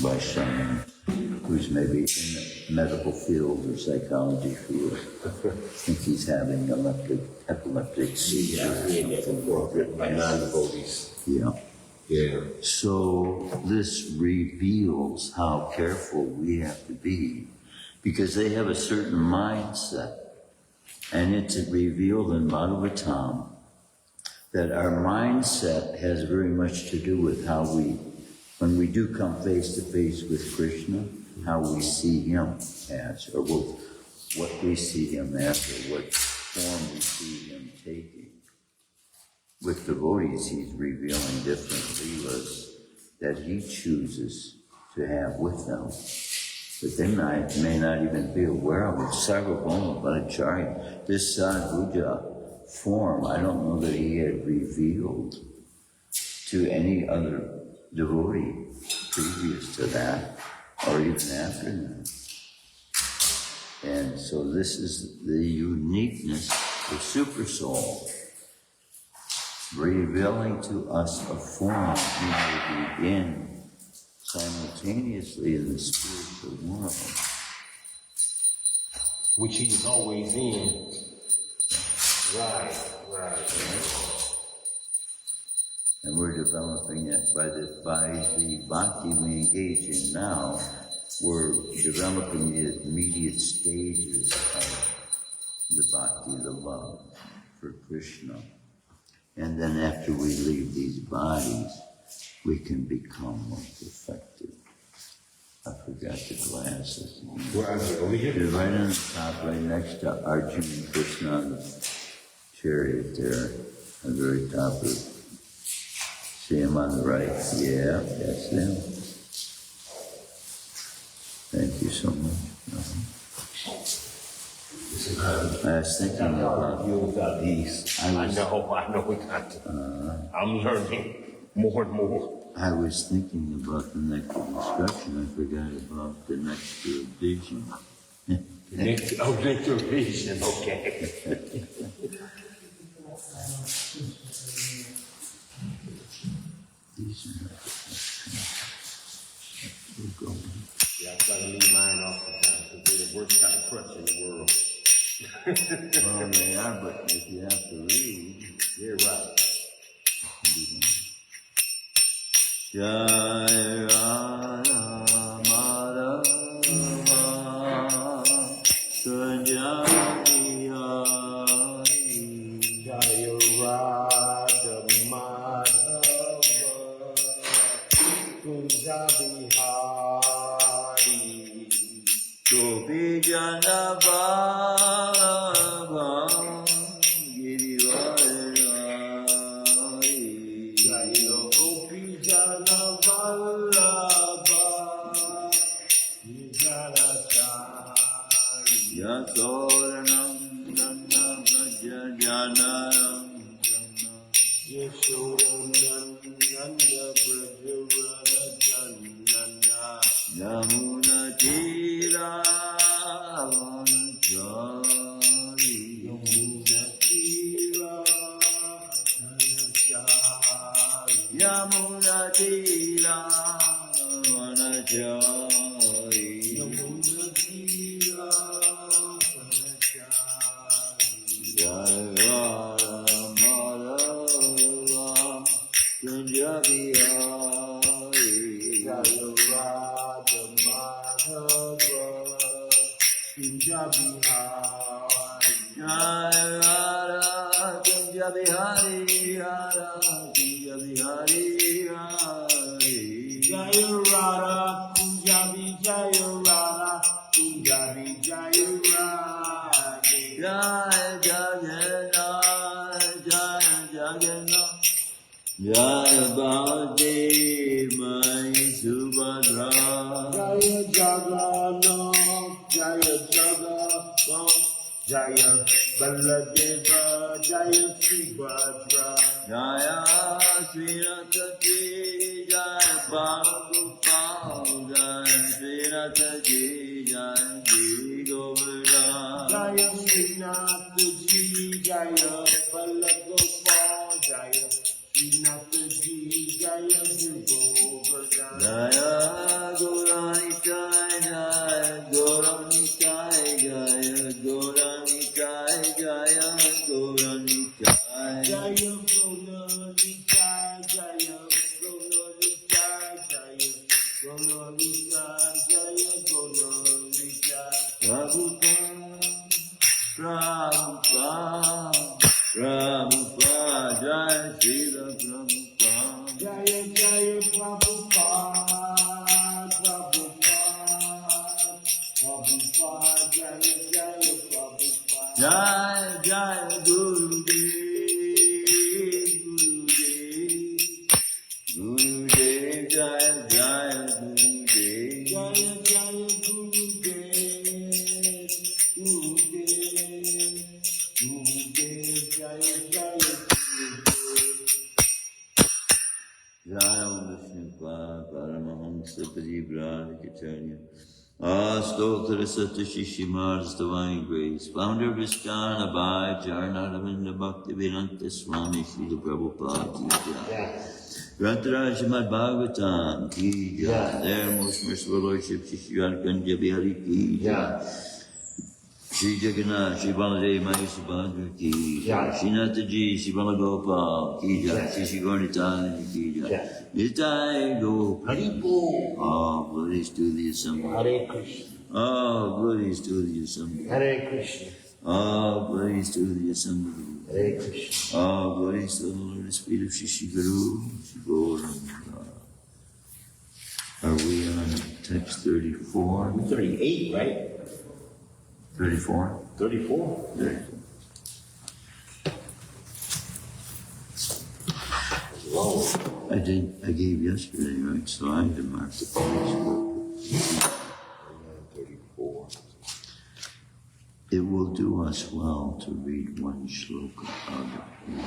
by someone who's maybe in the medical field or psychology field. I think he's having epileptic seizure. Written by non-devotees. Yeah. Yeah. So this reveals how careful we have to be, because they have a certain mindset, and it's revealed in Bhagavatam that our mindset has very much to do with how we, when we do come face to face with Krishna, how we see him as, or what we see him as, or what form we see him taking. With devotees, he's revealing different leelas that he chooses to have with them, but they may not even be aware of it. Sarvabhauma Bhattacharya, this Sadhuja form, I don't know that he had revealed to any other devotee previous to that, or even after that. And so this is the uniqueness of Super Soul, revealing to us a form he may be in simultaneously in the spiritual world, which he is always in. Right. And we're developing it by the bhakti we engage in now. We're developing the immediate stages of the bhakti, the love for Krishna. And then after we leave these bodies, we can become more perfected. I forgot the glasses. Where are they? Over here? They're right on the top, right next to Arjuna and Krishna on the chariot there, at the very top of it. See him on the right? Yeah, that's them. Thank you so much. I was thinking about you got these. I know we got them. I'm learning more and more. I was thinking about the nectar of instruction. I forgot about the nectar of vision. Nectar of vision, okay. These are we're going. Yeah, I try to leave mine off the time because they're the worst kind of crutch in the world. Well, they are, but if you have to read, you're right. Jai Radha Madhava Kunjabi Hari. Jai Radha Madhava Kunjabi Hari. Gopi Jana Bhava Girivarai. Jai Gopi Jana Vallabha Nijanachari. Yasoranam Dhanna Bhaja Janaram Yashodananda Brajavara Janana. Yamuna Tira Vanachari. Yamuna Tira Vanachari. Yamuna Tira Vanachari. Yamuna Tira Vanachari. Jai Radha Madhava Kunjabi Hari. Jai Radha Madhava Kunjabi Hari. Jai Radha Kunjabi Hari, Radha Kunjabi Hari, Hari. Jai Radha Kunjabi, Jai Radha Kunjabi, Jai Radha. Jai Jagannath, Jai Jagannath, Jai Baladev, Mai Subhadra. Jaya Jagannath, Jaya Jagannath, Jaya Baladeva, Jaya Subhadra. Jaya Srinatati, Jaya Bhagavatam, Jaya Srinatati, Jaya Ji Govardhan. Jaya Srinathaji, Jaya Balagopal, Jaya Srinathaji, Jaya Govardhan. Jaya Jaya Gonolita Jaya Gonolita Jaya Gonolita Prabhupada, Prabhupada, Jai Srila Prabhupada. Jaya Jaya Prabhupada Prabhupada Prabhupada Jaya Jaya Prabhupada Jai Jai Gurudev, Gurudev, Jai Jai Gurudev. Jaya Jaya Gurudev Gurudev Gurudev Jaya Jaya Gurudev Jai Vishnupada Paramahamsa Parivrajacharya Astotra Satyashishimars Divine Grace, founder of ISKCON, Abhay Charnaravinda Bhaktivedanta Swami Srila Prabhupada Ki Jai. Grantaraj Shrimadbhagavatam Ki Jai. Their most merciful Lordship Shri Radhakunda Bihari Ki Jai. Shri Jagannath, Shri Baladev, Maya Subhadra Ki Jai. Shri Nataji, Shri Balagopal Ki Jai. Shri Gaurnitai Ki Jai. Nitai Gopal. All glories to the assembly. Hare Krishna. All glories to the assembly. Hare Krishna. All glories to the assembly. Hare Krishna. All glories to the Lord, Spirit of Shri Guru, Shri Gauranga. Are we on text 34? 38, right? 34? 34. 34. Whoa. I gave yesterday, right? So I had to mark the page. 34. It will do us well to read one shloka of it.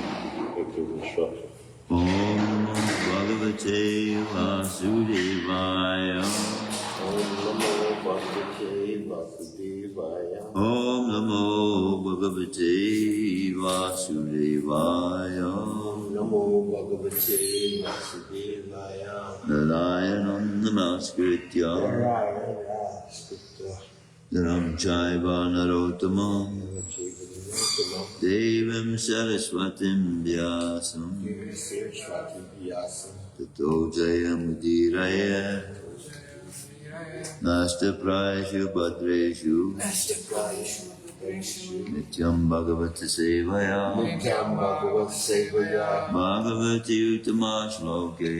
Om Namo Bhagavate Vasudevaya. Om Namo Bhagavate Vasudevaya. Om Namo Bhagavate Vasudevaya. Om Namo Bhagavate Vasudevaya. Narayanam Namaskritya. Dharam Chaiva Narottamam. Devam Saraswatim Vyasam. Tato Jayamudiraya. Nasta Prayashu Bhadreshu. Nityam Bhagavata Sevaya. Bhagavati Uttama Shloke.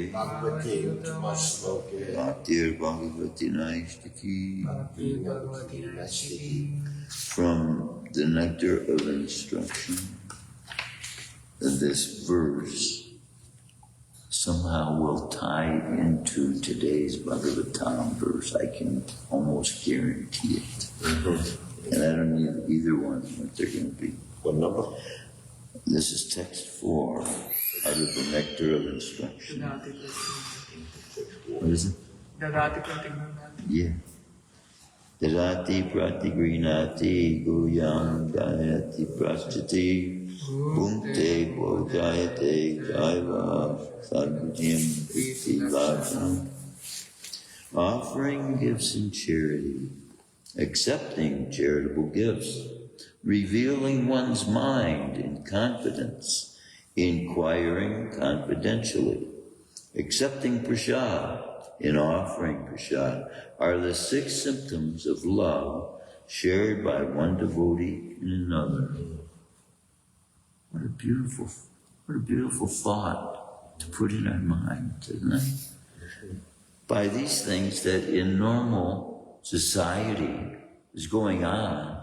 Bhaktir Bhagavati Naishtaki. From the Nectar of Instruction, this verse somehow will tie into today's Bhagavatam verse. I can almost guarantee it. And I don't need either one what they're going to be. What number? This is text 4 out of the Nectar of Instruction. What is it? Yeah. Dadati pratigrinati guyam gayati prachati punkte bodhayate jaiva sarvajim priti vajam. Offering gifts in charity, accepting charitable gifts, revealing one's mind in confidence, inquiring confidentially, accepting prasad, in offering prasad, are the 6 symptoms of love shared by one devotee and another. What a beautiful thought to put in our minds, isn't it? By these things that in normal society is going on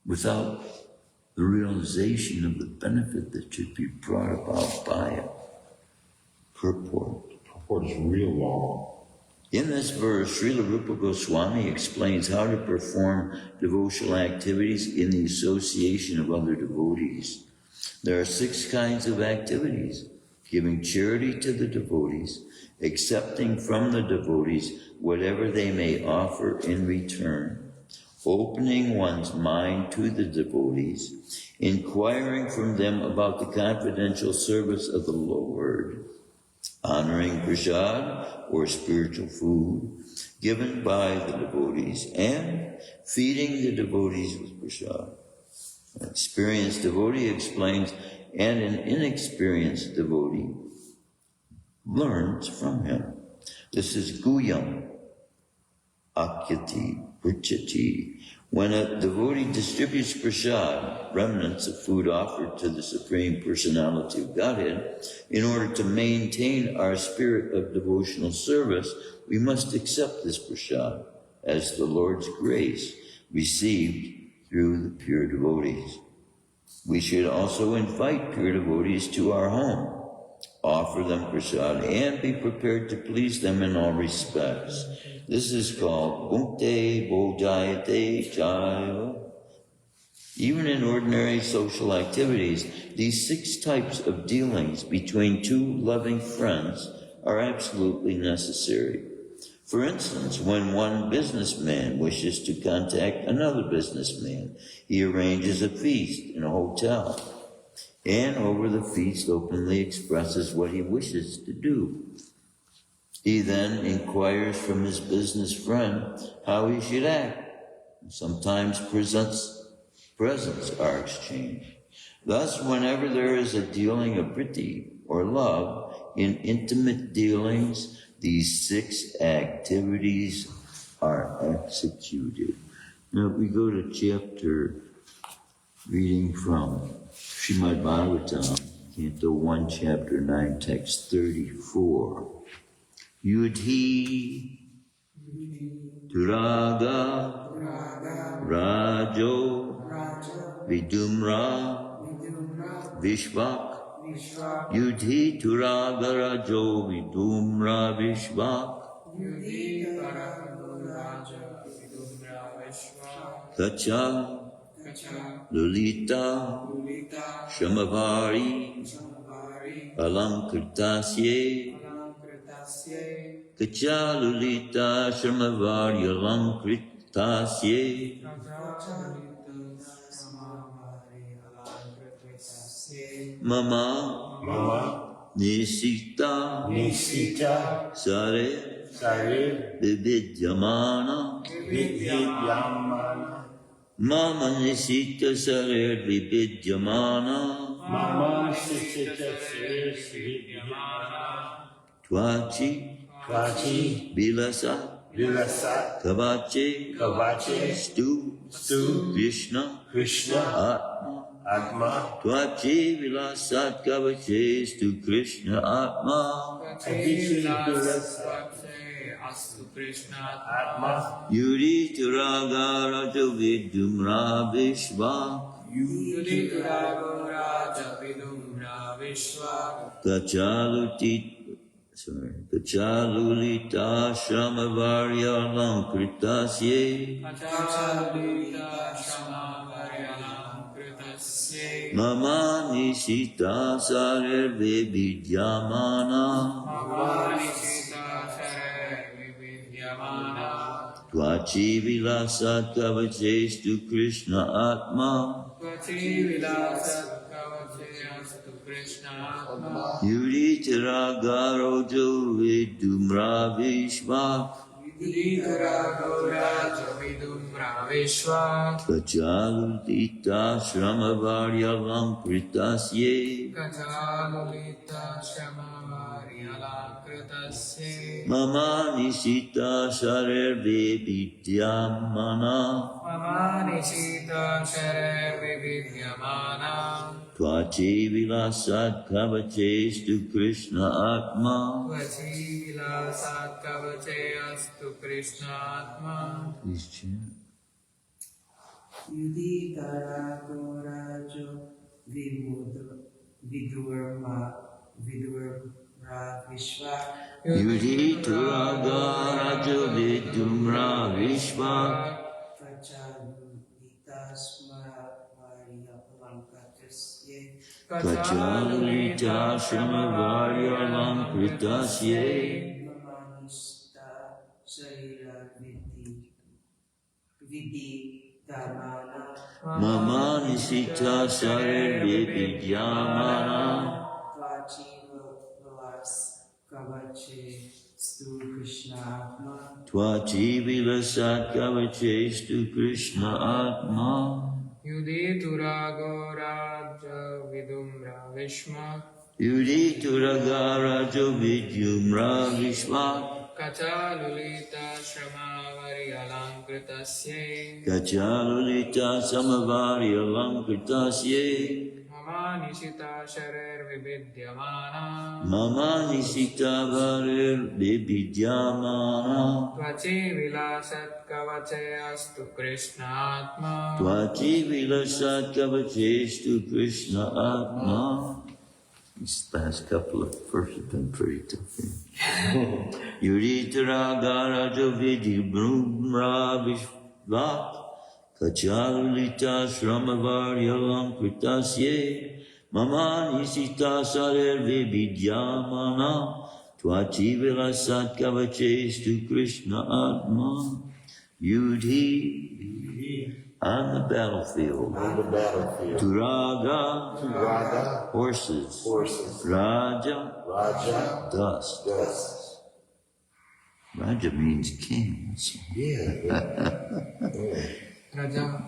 without the realization of the benefit that should be brought about by it. Purport. Purport is real long. In this verse, Srila Rupa Goswami explains how to perform devotional activities in the association of other devotees. There are 6 kinds of activities: giving charity to the devotees, accepting from the devotees whatever they may offer in return, opening one's mind to the devotees, inquiring from them about the confidential service of the Lord, honoring prasad or spiritual food given by the devotees, and feeding the devotees with prasad. An experienced devotee explains, and an inexperienced devotee learns from him. This is Guyam, Akyati, Puchati. When a devotee distributes prasad, remnants of food offered to the Supreme Personality of Godhead, in order to maintain our spirit of devotional service, we must accept this prasad as the Lord's grace received through the pure devotees. We should also invite pure devotees to our home, offer them prasad, and be prepared to please them in all respects. This is called Bhukte Bodhayate Jaiva. Even in ordinary social activities, these 6 types of dealings between 2 loving friends are absolutely necessary. For instance, when one businessman wishes to contact another businessman, he arranges a feast in a hotel, and over the feast openly expresses what he wishes to do. He then inquires from his business friend how he should act. Sometimes presents are exchanged. Thus, whenever there is a dealing of priti or love in intimate dealings, these 6 activities are executed. Now, if we go to chapter, reading from Shrimadbhagavatam, Canto 1, Chapter 9, Text 34. Yudhi Turaga Rajo Vidumra Vishvak Yudhi Turaga Rajo Vidumra Vishvak Kacha Lulita Shamavari Alamkritasye Kacha Lulita Shamavari Alamkritasye Mama Nisita Sare Vividyamana Mama Nisita Sare Vividyamana Twachi Bilasa Kavache Stu Krishna Atma Twachi Vilasat Kavache Stu Krishna Atma Yuri Turaga Raja Vidumra Vishva Kachalulita Shamavarya Lamkritasye Mama Nishita Sare Vividyamana Twachi Vilasat Kavachestu Krishna Atma Yuri Tiraga Rojo Vidumra Vishva Kachalulita Shamavarya Lamkritasye Mama Nishita Sharer Vividyamana Twachi Vilasat Kavachestu Krishna Atma Please chant. Yudi Tarago Rajo Vidurma Vishwa Yudi Turaga Rajo Vidumra Vishva Kachalulita Shamavarya Lamkritasye Mamanista Sarira Vidi Dhamana Mama Nisita Sarir Vividyamana Twachi Vilasat Kavachestu Krishna Atma Yudi Turago Raja Vidumra Vishma Yudhituragara Jovidyumra Vishvat Kachalulita Shrimadbhagavatam Alankritasye Kachalulita Samavari Alankritasye Mama Nishita Sharir Vividyamana Mama Nisita Varir Vividyamana Tvachi Vilasat Kavache Astu Krishna Atma Tvachi Vilasat Kavachestu Krishna Atma. These last couple of verses have been pretty tough. Yudhitaragara Jovidi Brumra Vishvat Kachalulita Shramavariya Lankritasye Mama Nisita Sarir Vividyamana Tvachi Vilasat Kavachestu Krishna Atma. Yudhi on the battlefield. On the battlefield. Turaga, Raga, horses. horses. Raja, Raja, dust. dust. Raja means king. So. Yeah. Raja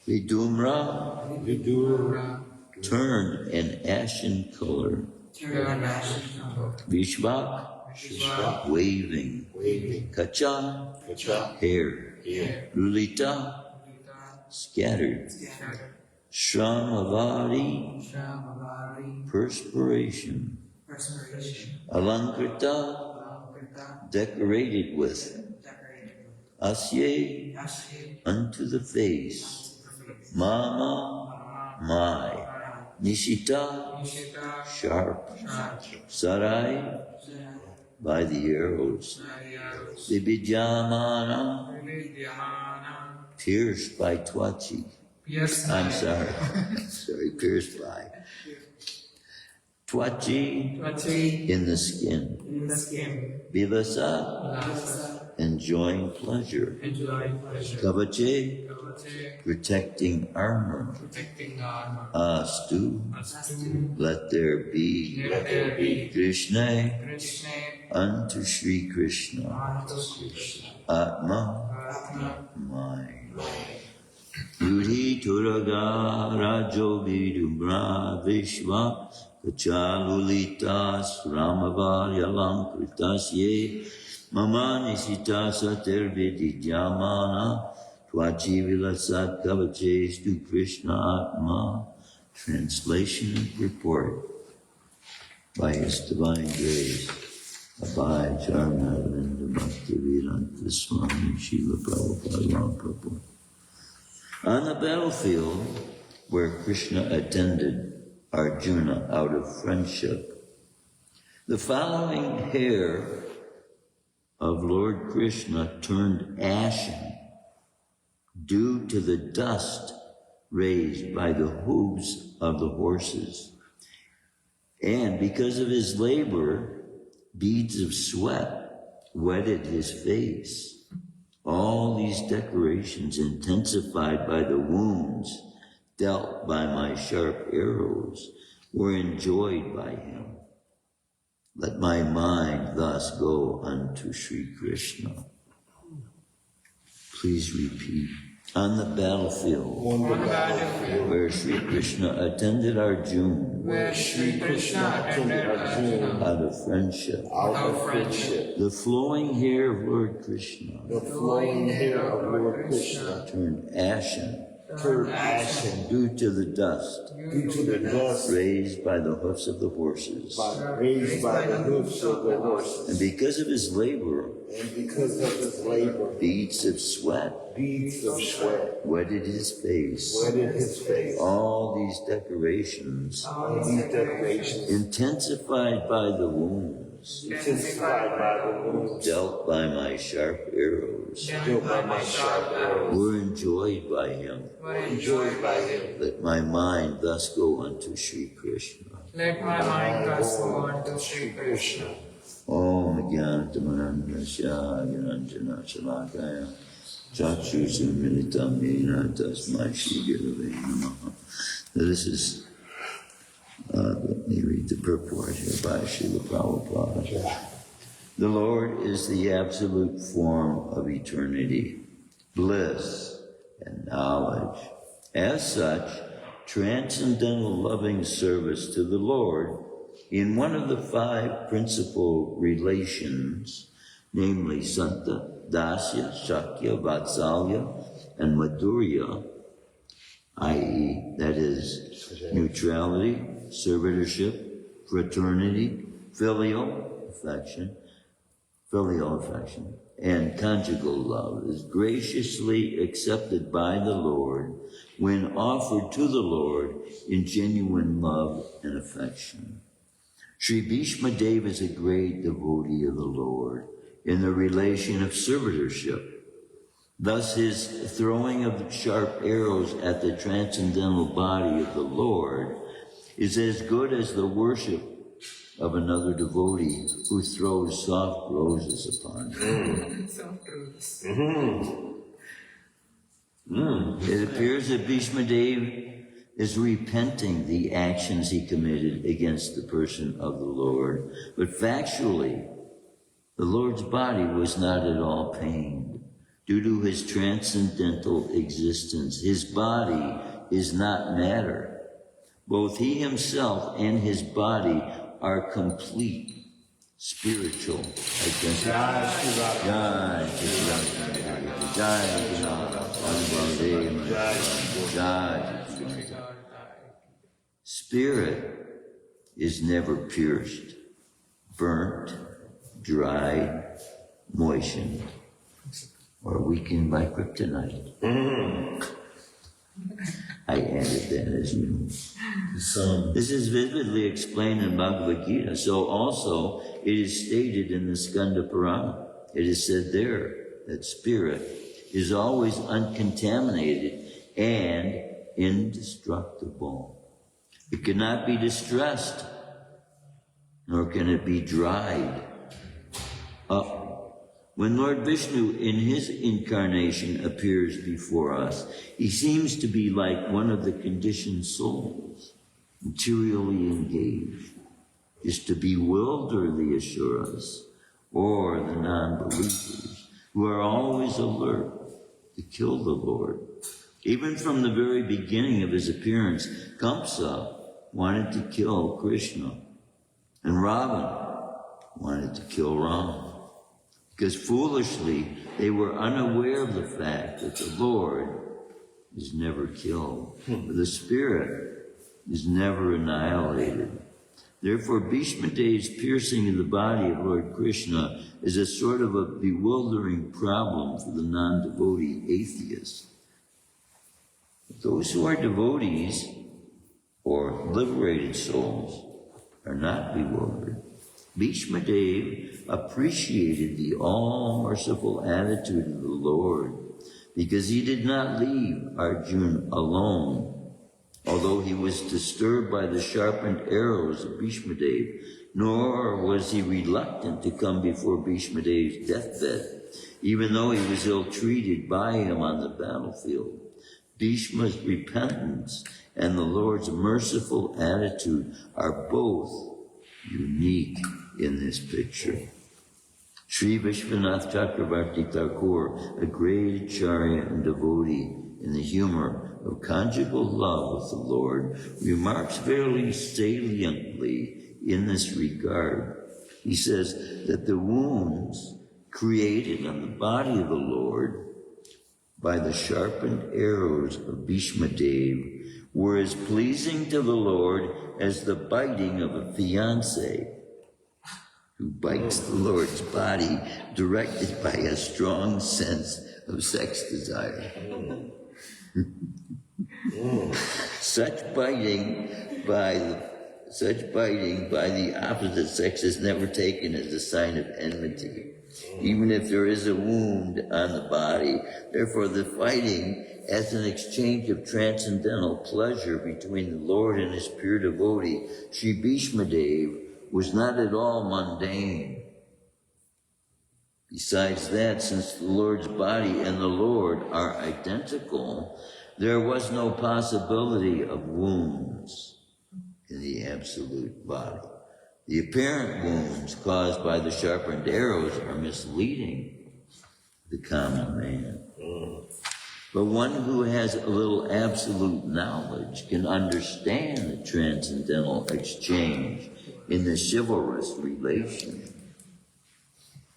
Vidumra, Vidur, turned an ashen color. Vishvak, Shiva waving. waving. Kacha, Kacha, hair. hair. Lulita, scattered. Shramavadi, Shrimadbhagavatam perspiration. Perspiration Alankrita, decorated with. Asye, unto the face. Mama, my. Nishita, Nishita sharp. Sarai, by the arrows. Vibijamana, Vividyamana pierced by Twachi. Yes I'm sorry, pierced by. Twachi, Tvachi in the skin. in the skin Vilasa, Lasa enjoying pleasure. enjoying pleasure Kavache, Kavache protecting armor. protecting armor Astu, Astu let there be. let there be Krishna, Krishna unto Sri Krishna. Anto Krishna Atma, Atma mind. Yudhi Turaga Rajo Vidumra Vishva Kachalulitas Ramavarya Lankritasye Mama Nisita Satir Vidyamana Tvachi Vilasat Kavachestu Krishna Atma. Translation and purport by His Divine Grace Abhay Charnavinda Bhakti Vedanta Swami Srila Prabhupada Prabhupada. On the battlefield where Krishna attended Arjuna out of friendship, the following hair of Lord Krishna turned ashen due to the dust raised by the hooves of the horses. And because of his labor, beads of sweat wetted his face. All these decorations, intensified by the wounds dealt by my sharp arrows, were enjoyed by him. Let my mind thus go unto Sri Krishna. Please repeat. On the battlefield On the battlefield. where Sri Krishna attended Arjuna where Sri Krishna attended Arjuna out of friendship, Out of friendship. the flowing hair of Lord Krishna The flowing hair of Lord Krishna turned ashen turned ashen due to the dust due to the dust raised by the hoofs of the horses. raised by the hoofs of the horses. And because of his labor, And because of his labor, beads of sweat beads of sweat wetted his face. wetted his face. All these decorations, All these decorations, intensified by the wounds intensified by the wounds dealt by my sharp arrows, dealt by my sharp arrows, were enjoyed by him. were enjoyed by him. Let my mind thus go unto Sri Krishna. Let my mind thus go on to Sri Krishna. Om Jnanatamannasya Gyananjana Shalakaya Chakshusa Militam Yena Tasmai Shri Gurave Namaha. This is, let me read the purport here by Srila Prabhupada. The Lord is the absolute form of eternity, bliss, and knowledge. As such, transcendental loving service to the Lord in one of the 5 principal relations, namely Santa, Dasya, Shakya, Vatsalya, and Madhurya, i.e., that is neutrality, servitorship, fraternity, filial affection, and conjugal love, is graciously accepted by the Lord when offered to the Lord in genuine love and affection. Sri Bhishma Dev is a great devotee of the Lord in the relation of servitorship. Thus his throwing of sharp arrows at the transcendental body of the Lord is as good as the worship of another devotee who throws soft roses upon him. It appears that Bhishma Dev is repenting the actions he committed against the person of the Lord. But factually, the Lord's body was not at all pained. Due to his transcendental existence, his body is not matter. Both he himself and his body are complete spiritual identity. Spirit is never pierced, burnt, dried, moistened, or weakened by kryptonite. I added that, as you know. This is vividly explained in Bhagavad Gita. So also it is stated in the Skanda Purana. It is said there that spirit is always uncontaminated and indestructible. It cannot be distressed, nor can it be dried up. When Lord Vishnu in his incarnation appears before us, he seems to be like one of the conditioned souls, materially engaged, is to bewilder the Asuras, or the non-believers, who are always alert to kill the Lord. Even from the very beginning of his appearance, Kamsa wanted to kill Krishna, and Ravana wanted to kill Rama. Because foolishly, they were unaware of the fact that the Lord is never killed. The spirit is never annihilated. Therefore, Bhishma Dev's piercing of the body of Lord Krishna is a sort of a bewildering problem for the non-devotee atheist. Those who are devotees or liberated souls are not bewildered. Bhishma Dev appreciated the all-merciful attitude of the Lord because he did not leave Arjuna alone. Although he was disturbed by the sharpened arrows of Bhishma Dev, nor was he reluctant to come before Bhishma Dev's deathbed, even though he was ill-treated by him on the battlefield. Bhishma's repentance and the Lord's merciful attitude are both unique in this picture. Sri Vishwanath Chakravarti Thakur, a great acharya and devotee in the humor of conjugal love with the Lord, remarks very saliently in this regard. He says that the wounds created on the body of the Lord by the sharpened arrows of Bhishma Dev were as pleasing to the Lord as the biting of a fiancé who bites the Lord's body directed by a strong sense of sex desire. Such biting by the opposite sex is never taken as a sign of enmity, even if there is a wound on the body. Therefore, the fighting as an exchange of transcendental pleasure between the Lord and his pure devotee, Sri Bhishma Dev, was not at all mundane. Besides that, since the Lord's body and the Lord are identical, there was no possibility of wounds in the absolute body. The apparent wounds caused by the sharpened arrows are misleading to the common man. But one who has a little absolute knowledge can understand the transcendental exchange in the chivalrous relation.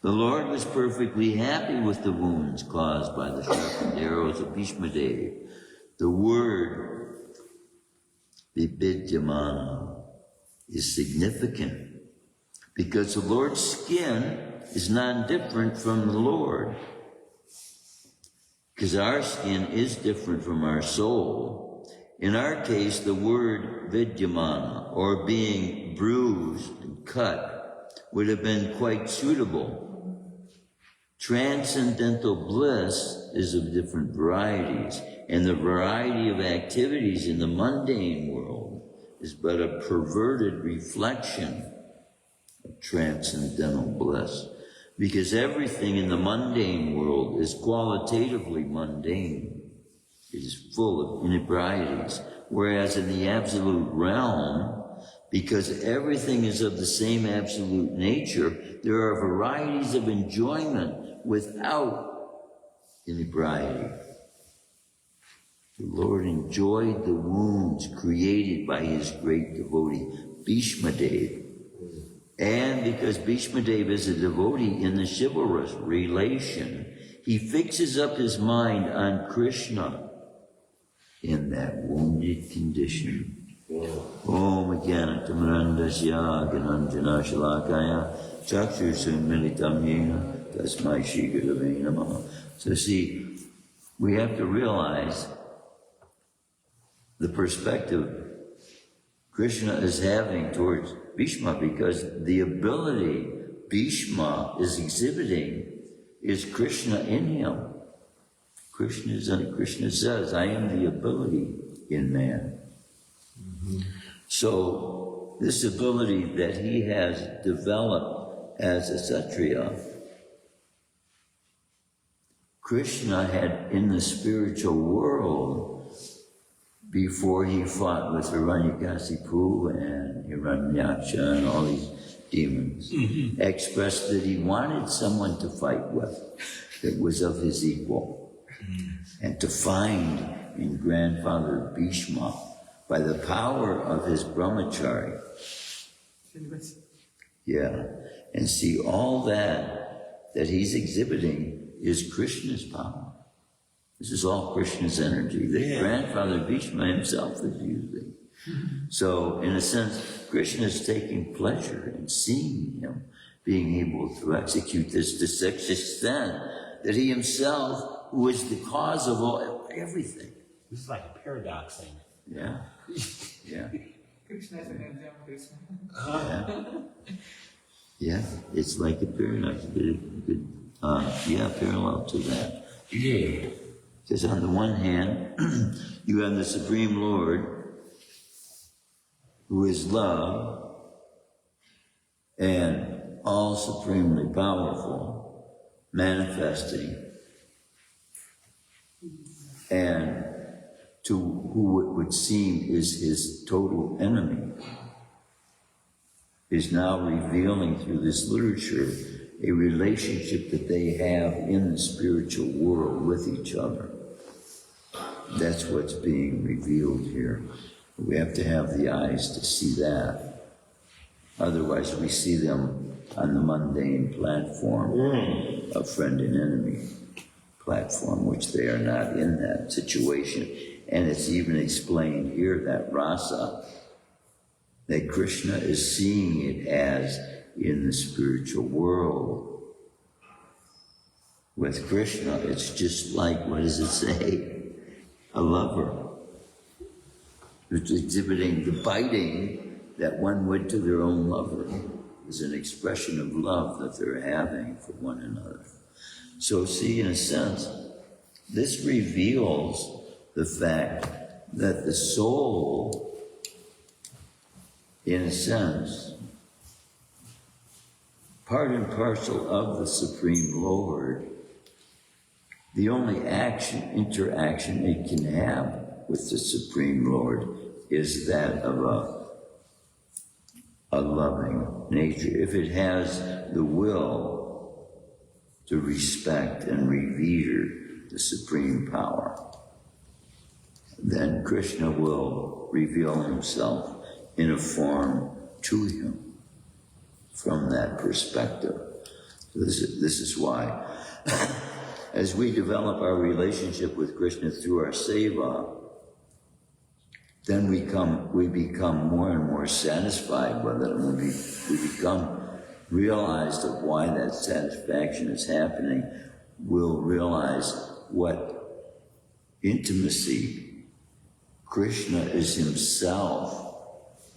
The Lord was perfectly happy with the wounds caused by the sharpened arrows of Bhishmadev. The word Vibidyamana is significant because the Lord's skin is non-different from the Lord. Because our skin is different from our soul. In our case, the word Vidyamana, or being bruised and cut, would have been quite suitable. Transcendental bliss is of different varieties, and the variety of activities in the mundane world is but a perverted reflection of transcendental bliss. Because everything in the mundane world is qualitatively mundane. It is full of inebrieties. Whereas in the absolute realm, because everything is of the same absolute nature, there are varieties of enjoyment without inebriety. The Lord enjoyed the wounds created by his great devotee, Bhishmadev. And because Bhishmadev is a devotee in the chivalrous relation, he fixes up his mind on Krishna in that wounded condition. Om Jnanatamrandasya Gananjana Shalakaya Chakshusum Militam Yena Tasmai Shri Gurave Namaha. So see, we have to realize the perspective Krishna is having towards Bhishma, because the ability Bhishma is exhibiting is Krishna in him. Krishna says, I am the ability in man. Mm-hmm. So this ability that he has developed as a Kshatriya, Krishna had in the spiritual world, before he fought with Hiranyakasipu and Hiranyaksha and all these demons, expressed that he wanted someone to fight with that was of his equal. And to find in grandfather Bhishma, by the power of his brahmachari, and see all that he's exhibiting is Krishna's power. This is all Krishna's energy that grandfather Bhishma himself is using. So, in a sense, Krishna is taking pleasure in seeing him being able to execute this to such extent that he himself, who is the cause of everything. This is like a paradox thing. Yeah. Krishna is an example. Yeah, it's like a paradox. Parallel to that. Yeah. Because on the one hand, you have the Supreme Lord, who is love and all supremely powerful, manifesting, and to who it would seem is his total enemy, is now revealing through this literature a relationship that they have in the spiritual world with each other. That's what's being revealed here. We have to have the eyes to see that. Otherwise, we see them on the mundane platform of friend and enemy platform, which they are not in that situation. And it's even explained here, that rasa, that Krishna is seeing it as in the spiritual world. With Krishna, it's just like, what does it say? A lover who's exhibiting the biting that one would to their own lover is an expression of love that they're having for one another. So see, in a sense, this reveals the fact that the soul, in a sense, part and parcel of the Supreme Lord, the only interaction it can have with the Supreme Lord is that of a loving nature. If it has the will to respect and revere the supreme power, then Krishna will reveal himself in a form to him from that perspective. This is why, as we develop our relationship with Krishna through our seva, then we become more and more satisfied with it, and we become realized of why that satisfaction is happening. We'll realize what intimacy Krishna is himself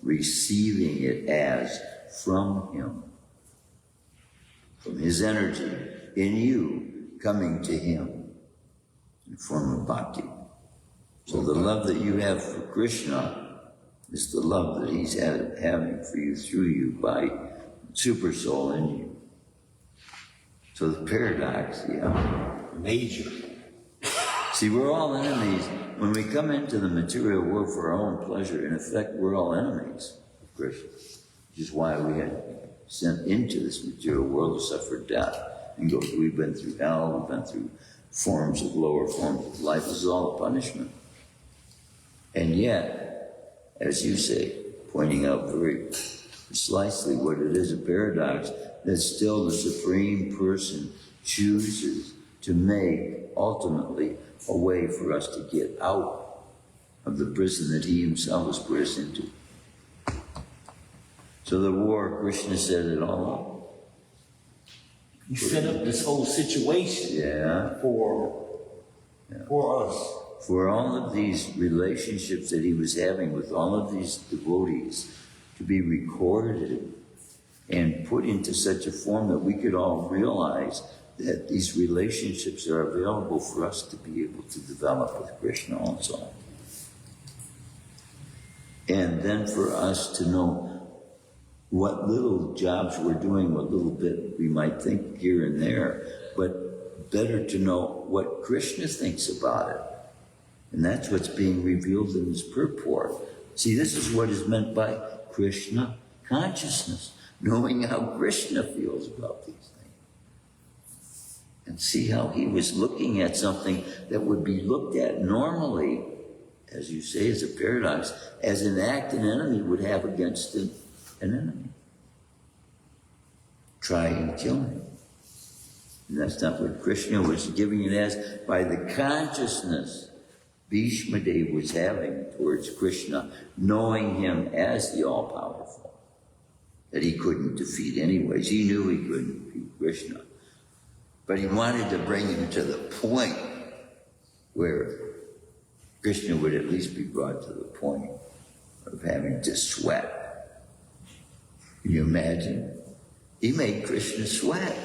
receiving it as from him, from his energy in you coming to him in the form of bhakti. So the love that you have for Krishna is the love that he's having for you through you by super soul in you. So the paradox, Major. See, we're all enemies. When we come into the material world for our own pleasure, in effect, we're all enemies of Krishna, which is why we had sent into this material world to suffer death. And we've been through hell, we've been through lower forms of life. This is all a punishment. And yet, as you say, pointing out very precisely what it is, a paradox, that still the Supreme Person chooses to make, ultimately, a way for us to get out of the prison that he himself has put us into. So the war, Krishna set it all up. He set up this whole situation for us. For all of these relationships that he was having with all of these devotees to be recorded and put into such a form that we could all realize that these relationships are available for us to be able to develop with Krishna also. And then for us to know what little jobs we're doing, what little bit we might think here and there, but better to know what Krishna thinks about it. And that's what's being revealed in this purport. See, this is what is meant by Krishna consciousness, knowing how Krishna feels about these things. And see how he was looking at something that would be looked at normally, as you say, as a paradox, as an act an enemy would have against an enemy. Try and kill him. And that's not what Krishna was giving it as. By the consciousness Bhishma Dev was having towards Krishna, knowing him as the all-powerful, that he couldn't defeat anyways. He knew he couldn't defeat Krishna. But he wanted to bring him to the point where Krishna would at least be brought to the point of having to sweat. Can you imagine? He made Krishna sweat.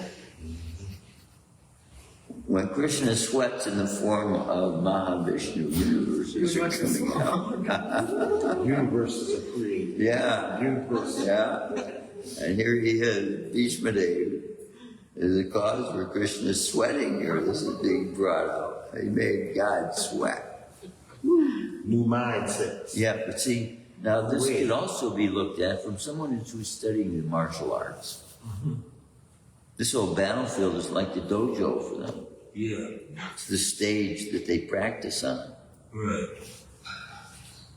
When Krishna sweats in the form of Mahavishnu, universes are coming out. Universes are created. Yeah. Universes. Yeah. And here he is, Bhishma Dev, is the cause for Krishna's sweating here. This is being brought out. He made God sweat. New mindsets. Yeah, but see, now this could also be looked at from someone who's studying the martial arts. This whole battlefield is like the dojo for them. Yeah. It's the stage that they practice on. Right.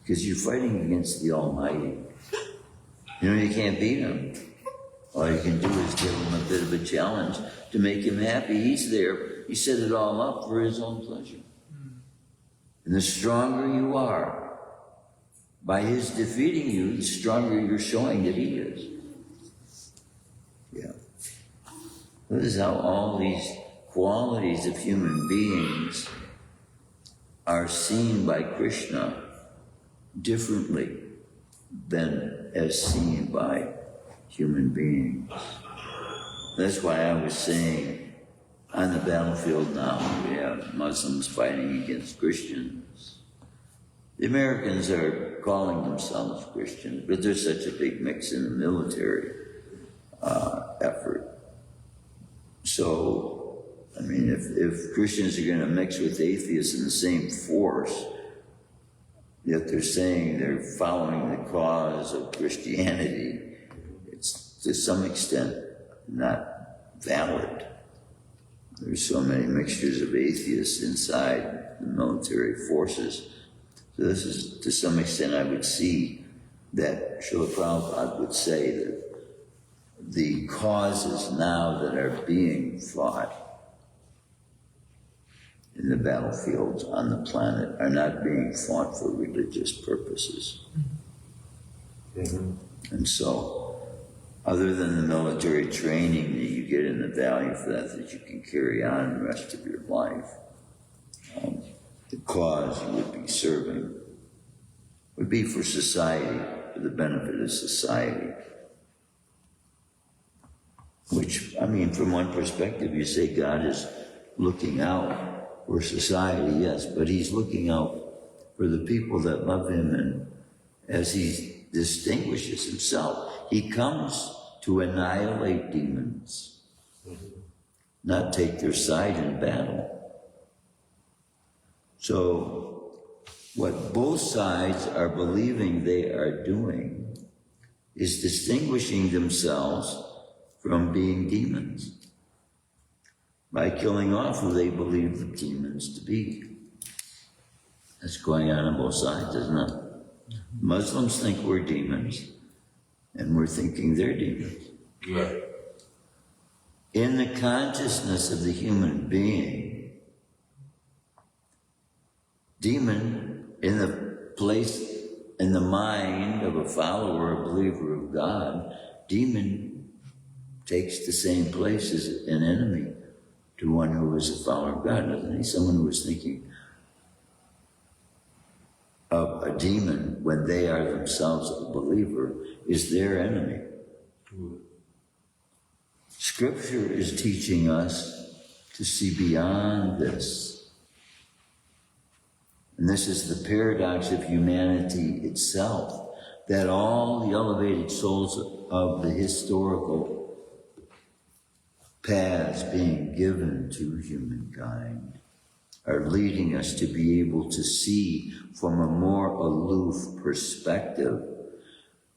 Because you're fighting against the Almighty. You know, you can't beat him. All you can do is give him a bit of a challenge to make him happy. He's there. He set it all up for his own pleasure. And the stronger you are, by his defeating you, the stronger you're showing that he is. Yeah. This is how all these qualities of human beings are seen by Krishna differently than as seen by human beings. That's why I was saying, on the battlefield now, we have Muslims fighting against Christians. The Americans are calling themselves Christians, but there's such a big mix in the military effort. So, I mean, if Christians are going to mix with atheists in the same force, yet they're saying they're following the cause of Christianity, it's to some extent not valid. there's so many mixtures of atheists inside the military forces. So this is, to some extent, I would see that Srila Prabhupada would say that the causes now that are being fought in the battlefields on the planet are not being fought for religious purposes. And so, other than the military training that you get in the value for that you can carry on the rest of your life, the cause you would be serving would be for society, for the benefit of society. Which, I mean, from one perspective, you say God is looking out for society, yes, but he's looking out for the people that love him, and as he distinguishes himself, he comes to annihilate demons, not take their side in battle. So, what both sides are believing they are doing is distinguishing themselves from being demons by killing off who they believe the demons to be. That's going on both sides, isn't it? Muslims think we're demons, and we're thinking they're demons. Right. In the consciousness of the human being, demon in the place, in the mind of a follower, a believer of God, demon takes the same place as an enemy to one who is a follower of God, doesn't he? Someone who is thinking of a demon when they are themselves a believer is their enemy. Scripture is teaching us to see beyond this. And this is the paradox of humanity itself, that all the elevated souls of the historical paths being given to humankind are leading us to be able to see from a more aloof perspective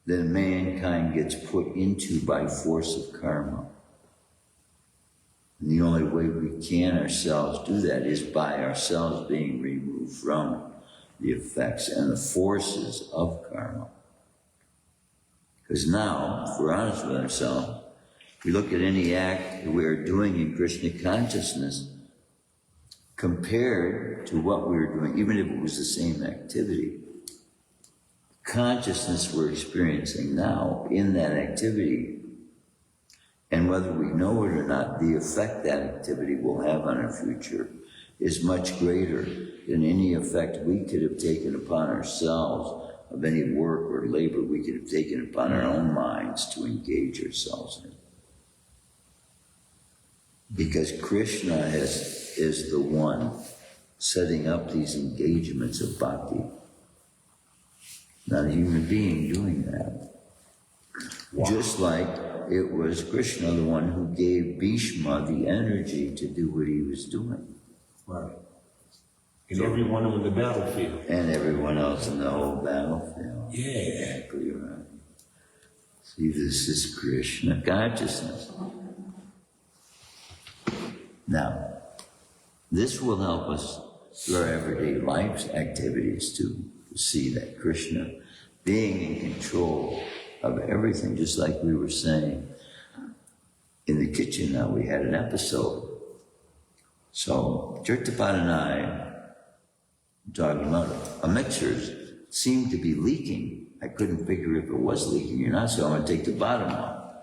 than mankind gets put into by force of karma. And the only way we can ourselves do that is by ourselves being removed from the effects and the forces of karma. Because now, if we're honest with ourselves, we look at any act that we're doing in Krishna consciousness compared to what we were doing, even if it was the same activity. Consciousness we're experiencing now in that activity, and whether we know it or not, the effect that activity will have on our future is much greater than any effect we could have taken upon ourselves of any work or labor we could have taken upon our own minds to engage ourselves in. Because Krishna is the one setting up these engagements of bhakti, not a human being doing that. Wow. Just like it was Krishna, the one who gave Bhishma the energy to do what he was doing. Right. And everyone on the battlefield. And everyone else in the whole battlefield. Yeah. Exactly right. See, this is Krishna consciousness. Now, this will help us through our everyday life's activities to see that Krishna being in control of everything, just like we were saying in the kitchen. Now we had an episode. So Tirthapat and I talking about a mixer seemed to be leaking. I couldn't figure if it was leaking or not, so I'm going to take the bottom off.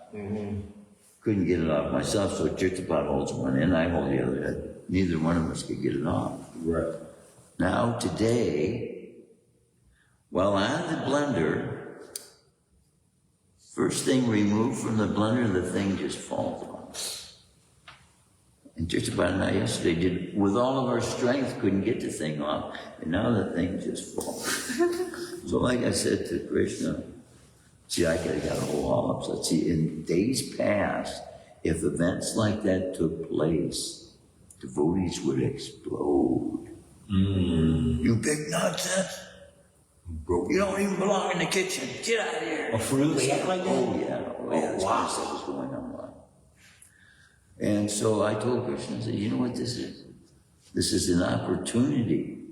Couldn't get it off myself, so Tirthapat holds one end, I hold the other end. Neither one of us could get it off. Right. Now today, while on the blender, first thing removed from the blender, the thing just falls off. And Tirthapat and I yesterday did, with all of our strength, couldn't get the thing off, and now the thing just falls. So like I said to Krishna, see, I could have got a whole upset. See, in days past, if events like that took place, devotees would explode. You big nonsense! You don't even belong in the kitchen. Get out of here. Oh, for real? They act like that? Oh, yeah. Oh, yeah. That's wow. what was going on. And so I told Krishna, I said, you know what this is? This is an opportunity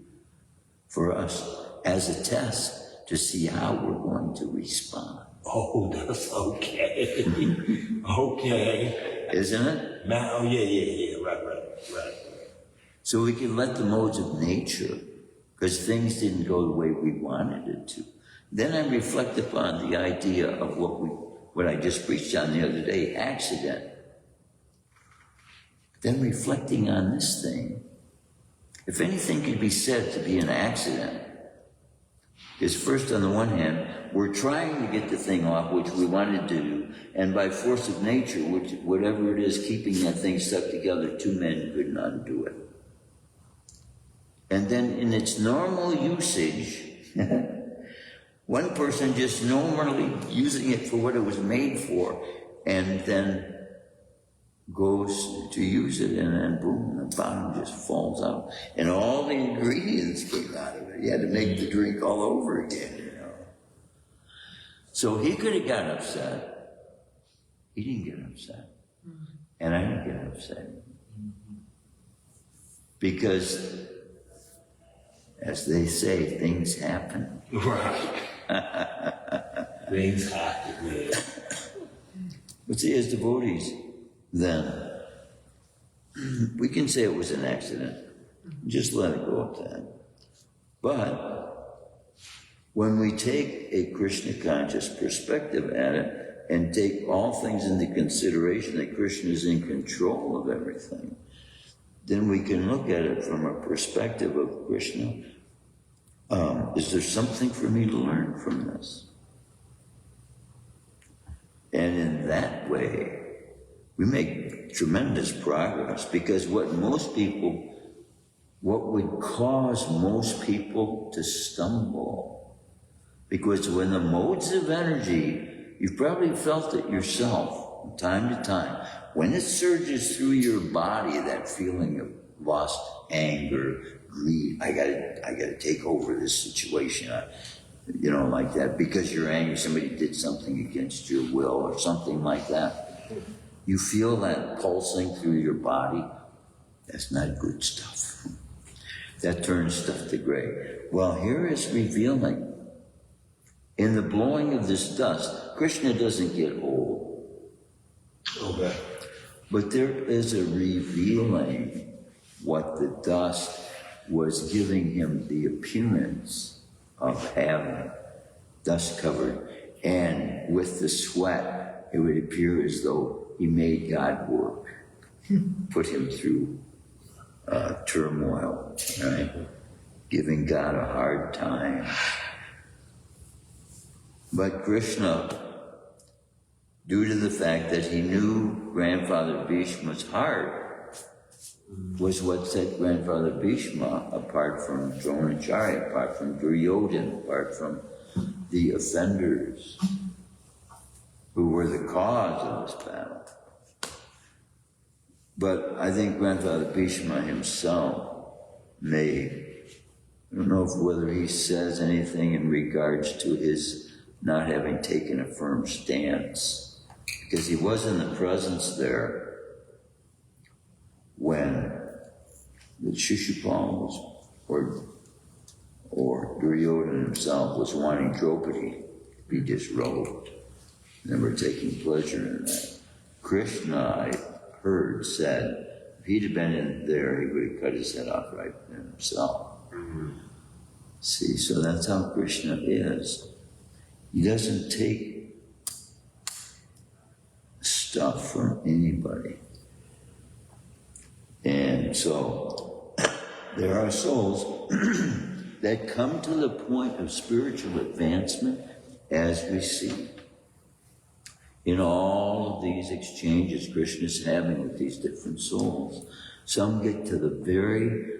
for us as a test to see how we're going to respond. Oh, that's okay. Okay. Isn't it? Oh, yeah. Right. So we can let the modes of nature, because things didn't go the way we wanted it to. Then I reflect upon the idea of what I just preached on the other day, accident. Then reflecting on this thing, if anything could be said to be an accident, is first, on the one hand, we're trying to get the thing off which we wanted to do, and by force of nature, whatever it is keeping that thing stuck together, two men couldn't undo it. And then in its normal usage, one person just normally using it for what it was made for, and then goes to use it, and then boom, the bottom just falls out. And all the ingredients came out of it. You had to make the drink all over again, you know. So he could have got upset. He didn't get upset. And I didn't get upset. Because, as they say, things happen. Right. Things happen, man. But see, as devotees, then, we can say it was an accident. Just let it go at that. But when we take a Krishna conscious perspective at it and take all things into consideration that Krishna is in control of everything, then we can look at it from a perspective of Krishna. Is there something for me to learn from this? And in that way, we make tremendous progress, because what would cause most people to stumble, because when the modes of energy, you've probably felt it yourself from time to time, when it surges through your body, that feeling of lust, anger, greed, I gotta take over this situation, you know, like that, because you're angry, somebody did something against your will or something like that. You feel that pulsing through your body. That's not good stuff. That turns stuff to gray. Well, here is revealing. In the blowing of this dust, Krishna doesn't get old. Okay. But there is a revealing what the dust was giving him the appearance of having, dust covered. And with the sweat, it would appear as though he made God work, put him through turmoil, right? Giving God a hard time. But Krishna, due to the fact that he knew Grandfather Bhishma's heart, was what set Grandfather Bhishma apart from Dronacharya, apart from Duryodhana, apart from the offenders who were the cause of this battle. But I think Grandfather Bhishma himself I don't know whether he says anything in regards to his not having taken a firm stance, because he was in the presence there when the Shishupal was, or Duryodhana himself was wanting Draupadi to be disrobed. They were taking pleasure in that. Krishna, I heard, said, if he'd have been in there, he would have cut his head off right there himself. See, so that's how Krishna is. He doesn't take stuff from anybody. And so there are souls that come to the point of spiritual advancement as we see. In all of these exchanges Krishna's having with these different souls, some get to the very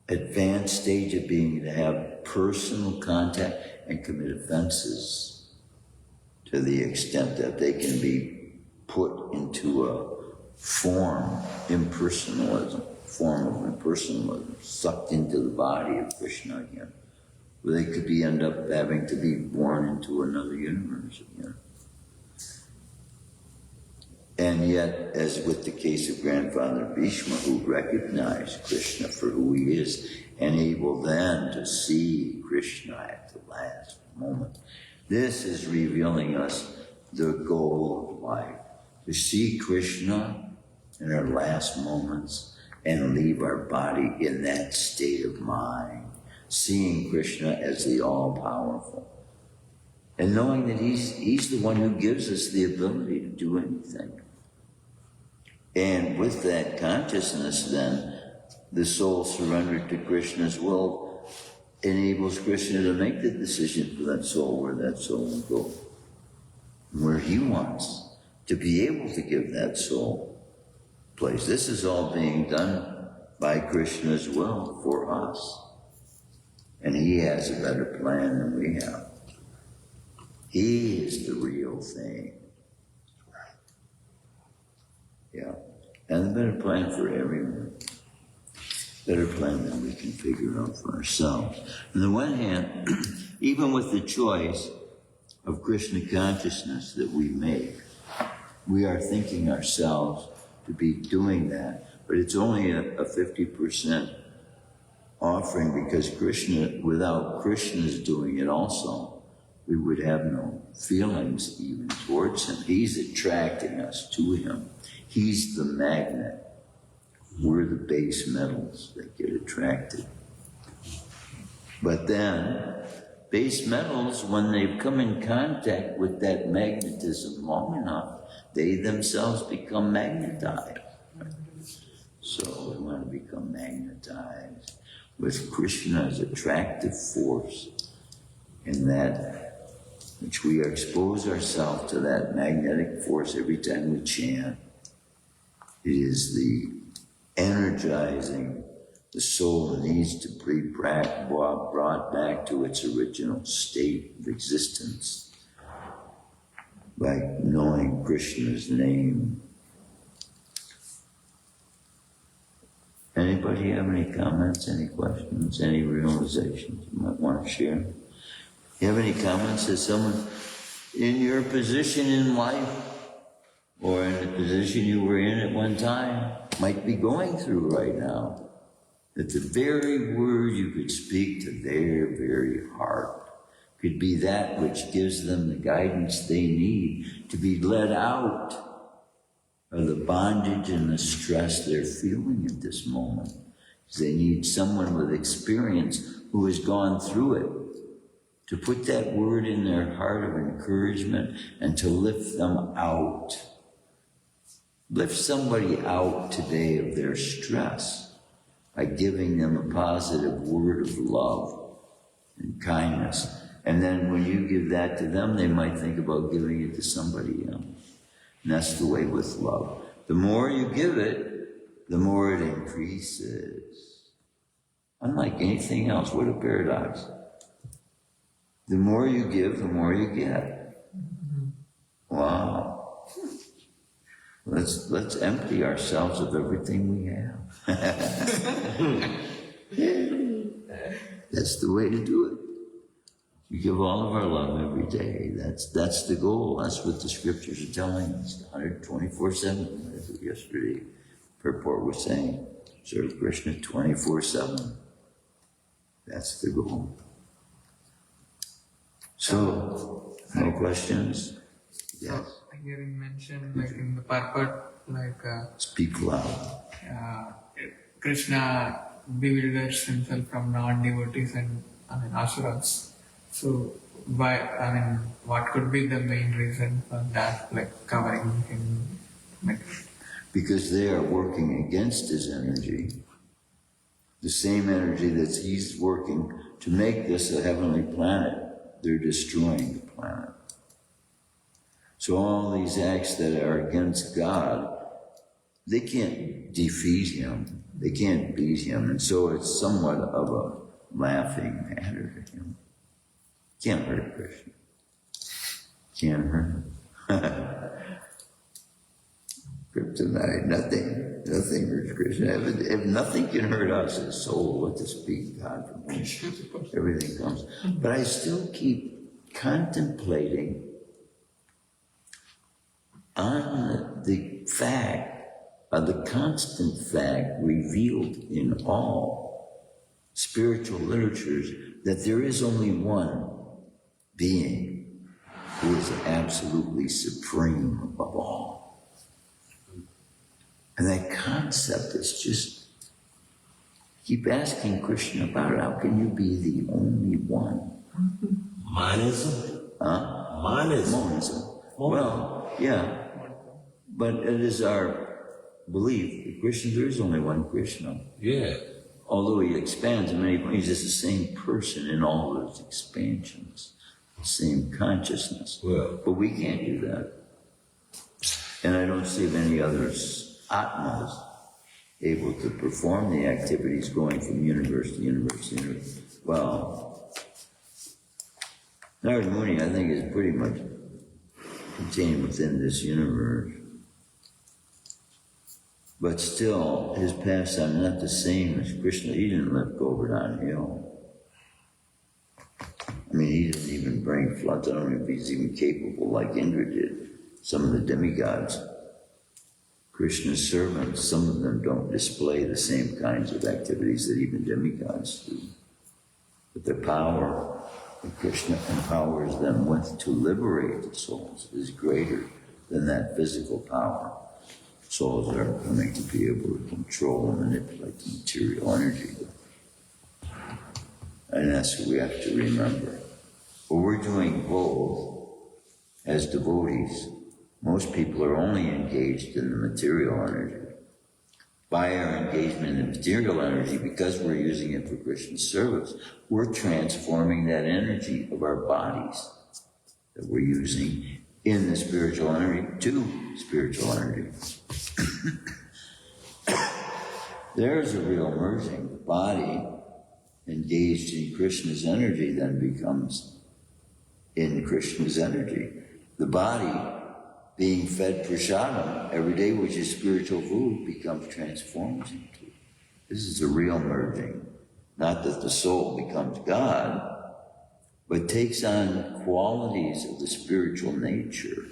advanced stage of being able to have personal contact and commit offenses to the extent that they can be put into a form of impersonalism, sucked into the body of Krishna again, where they could end up having to be born into another universe again. And yet, as with the case of Grandfather Bhishma, who recognized Krishna for who he is, and able then to see Krishna at the last moment, this is revealing us the goal of life, to see Krishna in our last moments and leave our body in that state of mind, seeing Krishna as the all-powerful, and knowing that he's the one who gives us the ability to do anything. And with that consciousness, then, the soul surrendered to Krishna's will enables Krishna to make the decision for that soul, where that soul will go, where he wants to be able to give that soul place. This is all being done by Krishna's will for us. And he has a better plan than we have. He is the real thing. Yeah. And a better plan for everyone. Better plan than we can figure out for ourselves. On the one hand, even with the choice of Krishna consciousness that we make, we are thinking ourselves to be doing that, but it's only a 50% offering, because Krishna, without Krishna's doing it also, we would have no feelings even towards him. He's attracting us to him. He's the magnet. We're the base metals that get attracted. But then, base metals, when they've come in contact with that magnetism long enough, they themselves become magnetized. So we want to become magnetized with Krishna's attractive force, in that which we expose ourselves to that magnetic force every time we chant. It is the energizing the soul needs to be brought back to its original state of existence by knowing Krishna's name. Anybody have any comments, any questions, any realizations you might want to share? You have any comments as someone in your position in life, or in the position you were in at one time, might be going through right now, that the very word you could speak to their very heart could be that which gives them the guidance they need to be led out of the bondage and the stress they're feeling at this moment. They need someone with experience who has gone through it to put that word in their heart of encouragement and to lift them out. Lift somebody out today of their stress by giving them a positive word of love and kindness. And then when you give that to them, they might think about giving it to somebody else. And that's the way with love. The more you give it, the more it increases. Unlike anything else, what a paradox. The more you give, the more you get. Wow. Let's empty ourselves of everything we have. That's the way to do it. We give all of our love every day. That's the goal. That's what the scriptures are telling us. 124/7, as yesterday purport was saying. Serve Krishna 24/7. That's the goal. So, no questions? Yes. Hearing mentioned, like in the purport, like Speak loud. Krishna bewilders himself from non-devotees and asuras. So, what could be the main reason for that, like covering him? Because they are working against his energy. The same energy that he's working to make this a heavenly planet, they're destroying the planet. So all these acts that are against God, they can't defeat him. They can't beat him. And so it's somewhat of a laughing matter to him. Can't hurt Krishna. Can't hurt him. Kryptonite, nothing hurts Krishna. If nothing can hurt us as soul, what to speak God from whom everything comes. But I still keep contemplating on the fact, the constant fact revealed in all spiritual literatures that there is only one being who is absolutely supreme above all. And that concept is just, keep asking Krishna about it. How can you be the only one? Monism? Huh? Monism. Monism. Well, yeah. But it is our belief that Krishna, there is only one Krishna. Yeah. Although he expands in many ways, he's just the same person in all those expansions, the same consciousness. Well. But we can't do that. And I don't see of any others, Atmas, able to perform the activities going from universe to universe to universe. Well, Narada Muni, I think, is pretty much contained within this universe. But still, his pastime is not the same as Krishna. He didn't lift Govardhan Hill. I mean, he didn't even bring floods. I don't know if he's even capable like Indra did. Some of the demigods, Krishna's servants, some of them don't display the same kinds of activities that even demigods do. But the power that Krishna empowers them with to liberate the souls is greater than that physical power. Souls are coming to be able to control and manipulate the material energy. And that's what we have to remember. But we're doing both as devotees. Most people are only engaged in the material energy. By our engagement in material energy, because we're using it for Krishna's service, we're transforming that energy of our bodies that we're using in the spiritual energy to spiritual energy. There's a real merging. The body engaged in Krishna's energy then becomes in Krishna's energy. The body being fed prasadam every day, which is spiritual food, becomes transformed into. This is a real merging. Not that the soul becomes God, but takes on qualities of the spiritual nature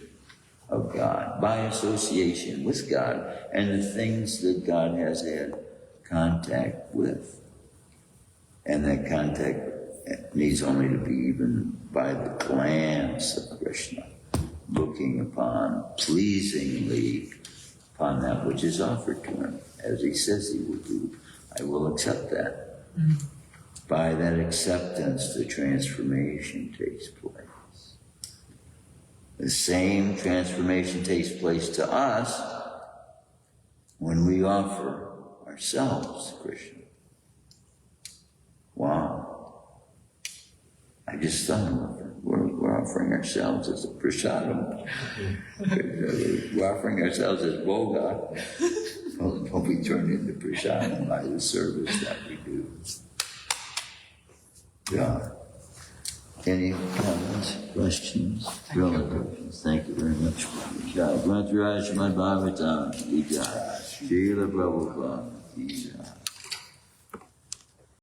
of God by association with God and the things that God has had contact with. And that contact needs only to be even by the glance of Krishna, looking upon pleasingly upon that which is offered to him, as he says he will do. I will accept that. By that acceptance, the transformation takes place. The same transformation takes place to us when we offer ourselves to Krishna. Wow. I just thought of it. We're offering ourselves as a prasadam. We're offering ourselves as bhoga. Don't be turned into prasadam by the service that we do. Yeah. Any comments, questions? Questions? Thank you very much. Shrimadbhagavatam, Srila Prabhupada.